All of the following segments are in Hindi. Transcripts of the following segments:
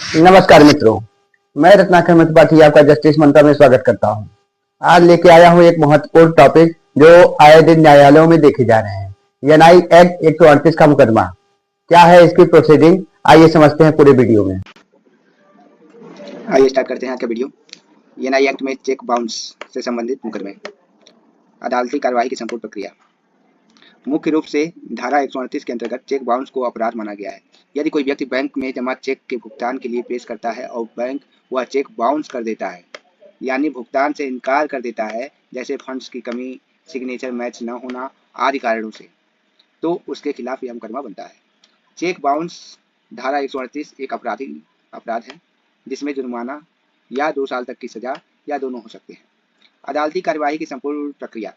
नमस्कार मित्रों, मैं रत्नाकर मित्रपाठी आपका जस्टिस मंत्र में स्वागत करता हूं। आज लेके आया हूं एक महत्वपूर्ण टॉपिक जो आए दिन न्यायालयों में देखे जा रहे हैं। एनआई एक्ट 138 का मुकदमा क्या है, इसकी प्रोसीडिंग आइए समझते हैं पूरे वीडियो में। आइए स्टार्ट करते हैं आज का वीडियो। एनआई एक्ट में चेक बाउंस से संबंधित मुकदमे, अदालती कार्यवाही की संपूर्ण प्रक्रिया। मुख्य रूप से धारा 138 के अंतर्गत चेक बाउंस को अपराध माना गया है। यदि कोई व्यक्ति बैंक में जमा चेक के भुगतान के लिए पेश करता है और बैंक वह चेक बाउंस कर देता है, यानी भुगतान से इनकार कर देता है, जैसे फंड्स की कमी, सिग्नेचर मैच न होना आदि कारणों से, तो उसके खिलाफ यह मुकदमा बनता है। चेक बाउंस धारा 138 एक अपराध है जिसमें जुर्माना या 2 साल तक की सजा या दोनों हो सकते हैं। अदालती कार्यवाही की संपूर्ण प्रक्रिया।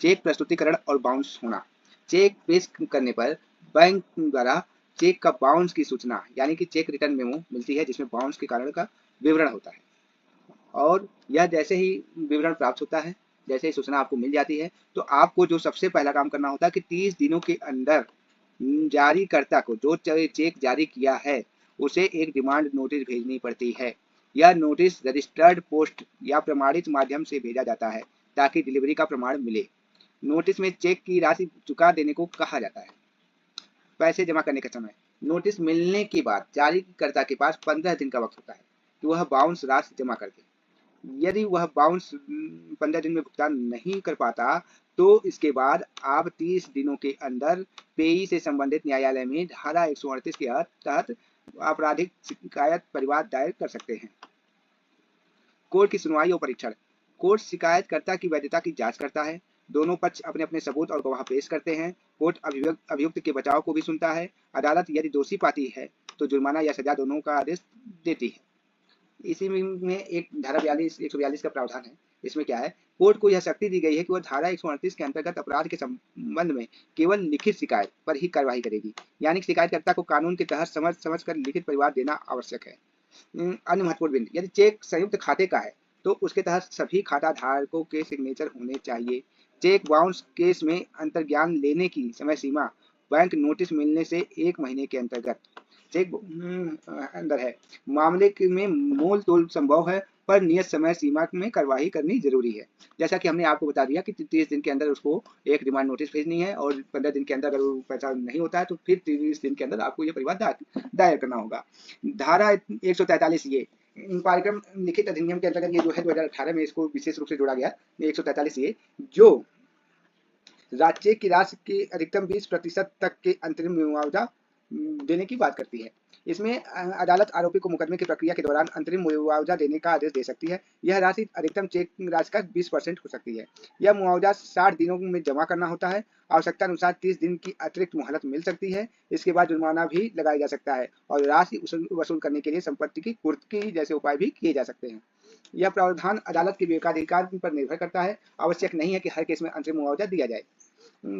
चेक प्रस्तुतिकरण और बाउंस होना। चेक पेश करने पर बैंक द्वारा चेक का बाउंस की सूचना यानी कि चेक रिटर्न मेमो मिलती है, जिसमें बाउंस के कारण का विवरण होता है। और यह जैसे ही विवरण प्राप्त होता है, जैसे ही सूचना आपको मिल जाती है, तो आपको जो सबसे पहला काम करना होता है कि 30 दिनों के अंदर जारीकर्ता को जो चेक जारी किया है उसे एक डिमांड नोटिस भेजनी पड़ती है। यह नोटिस रजिस्टर्ड पोस्ट या प्रमाणित माध्यम से भेजा जाता है ताकि डिलीवरी का प्रमाण मिले। नोटिस में चेक की राशि चुका देने को कहा जाता है। पैसे जमा करने का समय। नोटिस मिलने के बाद जारीकर्ता के पास 15 दिन का वक्त होता है कि वह बाउंस राशि जमा कर दे। यदि वह बाउंस 15 दिन में भुगतान नहीं कर पाता तो इसके बाद आप 30 दिनों के अंदर पेयी से संबंधित न्यायालय में धारा 138 के तहत आपराधिक शिकायत परिवाद दायर कर सकते हैं। कोर्ट की सुनवाई और परीक्षण। कोर्ट शिकायतकर्ता की वैधता की जांच करता है। दोनों पक्ष अपने अपने सबूत और गवाह पेश करते हैं। कोर्ट अभियुक्त के बचाव को भी सुनता है। अदालत यदि दोषी पाती है तो जुर्माना या सजा दोनों का आदेश देती है। इसी में एक धारा 142 का प्रावधान है। इसमें क्या है, कोर्ट को यह शक्ति दी गई है कि वह धारा 138 के अंतर्गत अपराध के संबंध में केवल लिखित शिकायत पर ही कार्यवाही करेगी, यानी शिकायतकर्ता को कानून के तहत समझ कर लिखित परिवाद देना आवश्यक है। अन्य महत्वपूर्ण बिंदु। यदि चेक संयुक्त खाते का है तो उसके तहत सभी खाता धारकों के सिग्नेचर होने चाहिए। चेक बाउंस केस में अंतर्ज्ञान लेने की समय सीमा बैंक नोटिस मिलने से 1 महीने के अंतर्गत चेक अंदर है। मामले में मोल तोल संभव है पर नियत समय सीमा में कार्यवाही करनी जरूरी है। जैसा कि हमने आपको बता दिया कि 30 दिन के अंदर उसको एक डिमांड नोटिस भेजनी है और 15 दिन के अंदर अगर वो पैसा नहीं होता है तो फिर 30 दिन के अंदर आपको ये परिवाद दायर करना होगा। धारा 143 ये कार्यक्रम लिखित अधिनियम के अंतर्गत ये जो है 2018 में इसको विशेष रूप से जोड़ा गया। 143 ये जो राज्य की राशि के अधिकतम 20% तक के अंतरिम मुआवजा देने की बात करती है। इसमें अदालत आरोपी को मुकदमे की प्रक्रिया के दौरान अंतरिम मुआवजा देने का आदेश दे सकती है। यह राशि अधिकतम चेक राशि का 20% हो सकती है। यह मुआवजा 60 दिनों में जमा करना होता है। आवश्यकता अनुसार 30 दिन की अतिरिक्त मोहलत मिल सकती है। इसके बाद जुर्माना भी लगाया जा सकता है और राशि वसूल करने के लिए संपत्ति की कुर्की जैसे उपाय भी किए जा सकते हैं। यह प्रावधान अदालत के विवेकाधिकार पर निर्भर करता है। आवश्यक नहीं है कि हर केस में अंतरिम मुआवजा दिया जाए।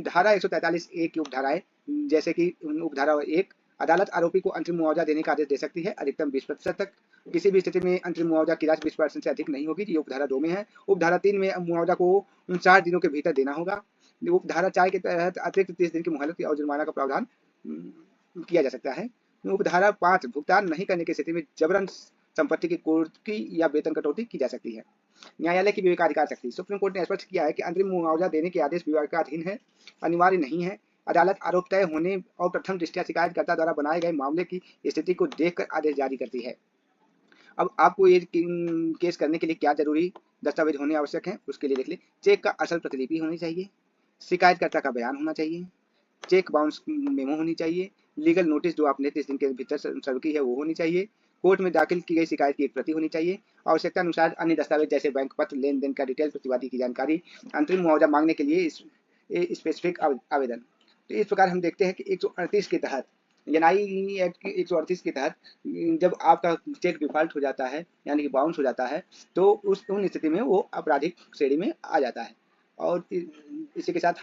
धारा 143 ए की उपधाराएं, जैसे कि उपधारा 1, अदालत आरोपी को अंतरिम मुआवजा देने का आदेश दे सकती है अधिकतम 20% तक। किसी भी स्थिति में अंतरिम मुआवजा की राशि 20% से अधिक नहीं होगी। ये उपधारा 2 में है। उपधारा 3 में मुआवजा को 4 दिनों के भीतर देना होगा। उपधारा 4 के तहत अतिरिक्त 30 दिन की मोहलत और जुर्माना का प्रावधान किया जा सकता है। उपधारा 5, भुगतान नहीं करने की स्थिति में जबरन संपत्ति की कुर्की या वेतन कटौती की जा सकती है। न्यायालय की विवेकाधिकार शक्ति। सुप्रीम कोर्ट ने स्पष्ट किया है कि अंतरिम मुआवजा देने के आदेश विवेकाधीन है, अनिवार्य नहीं है। अदालत आरोप तय होने और प्रथम दृष्टया शिकायतकर्ता द्वारा बनाए गए मामले की स्थिति को देखकर आदेश जारी करती है। अब आपको ये केस करने के लिए क्या जरूरी दस्तावेज होने आवश्यक है, उसके लिए देख ले। चेक का असल प्रतिलिपि होनी चाहिए, शिकायतकर्ता का बयान होना चाहिए, चेक बाउंस मेमो होनी चाहिए, लीगल नोटिस जो आपने 30 दिन के भीतर सर्व की है वो होनी चाहिए, कोर्ट में दाखिल की गई शिकायत की एक प्रति होनी चाहिए, आवश्यकता अनुसार अन्य दस्तावेज जैसे बैंक पत्र, लेन देन का डिटेल, प्रतिवादी की जानकारी, अंतरिम मुआवजा मांगने के लिए स्पेसिफिक आवेदन। तो इस प्रकार हम देखते हैं कि 138 के तहत, एनआई एक्ट के 138 के तहत जब आपका चेक डिफॉल्ट हो जाता है यानी कि बाउंस हो जाता है तो उन स्थिति में वो आपराधिक श्रेणी में आ जाता है। और इसी के साथ हम